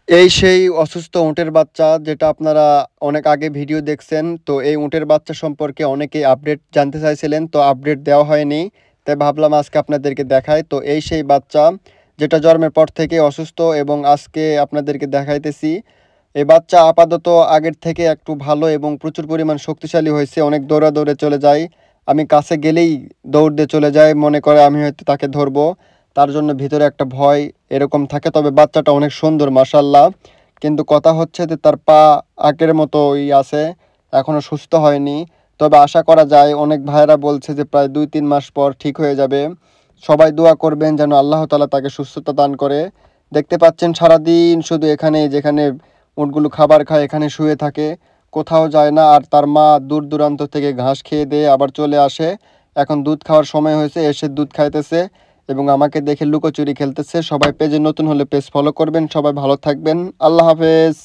এই সেই অসুস্থ উটের বাচ্চা যেটা আপনারা অনেক আগে ভিডিও দেখছেন। তো এই উটের বাচ্চা সম্পর্কে অনেকেই আপডেট জানতে চাইছিলেন, তো আপডেট দেওয়া হয়নি। তাই ভাবলাম আজকে আপনাদেরকে দেখাই। তো এই সেই বাচ্চা যেটা জন্মের পর থেকে অসুস্থ এবং আজকে আপনাদেরকে দেখাইতেছি। এই বাচ্চা আপাতত আগের থেকে একটু ভালো এবং প্রচুর পরিমাণ শক্তিশালী হয়েছে। অনেক দৌড়ে চলে যায়। আমি কাছে গেলেই দৌড় দিয়ে চলে যায়, মনে করে আমি হয়তো তাকে ধরবো। তার জন্য ভিতরে একটা ভয় এরকম থাকে। তবে বাচ্চাটা অনেক সুন্দর মাশাআল্লাহ। কিন্তু কথা হচ্ছে যে তার পা আগের মতোই আছে, এখনও সুস্থ হয়নি। তবে আশা করা যায়, অনেক ভাইয়েরা বলছে যে প্রায় 2-3 মাস পর ঠিক হয়ে যাবে। সবাই দোয়া করবেন যেন আল্লাহ তাআলা তাকে সুস্থতা দান করে। দেখতে পাচ্ছেন সারাদিন শুধু এখানে, যেখানে উটগুলো খাবার খায় এখানে শুয়ে থাকে, কোথাও যায় না। আর তার মা দূর দূরান্ত থেকে ঘাস খেয়ে দিয়ে আবার চলে আসে। এখন দুধ খাওয়ার সময় হয়েছে, এসে দুধ খাইতেছে এবং আমাকে দেখে লুকোচুরি খেলতেছে। সবাই পেজে নতুন হলে পেজ ফলো করবেন। সবাই ভালো থাকবেন। আল্লাহ হাফেজ।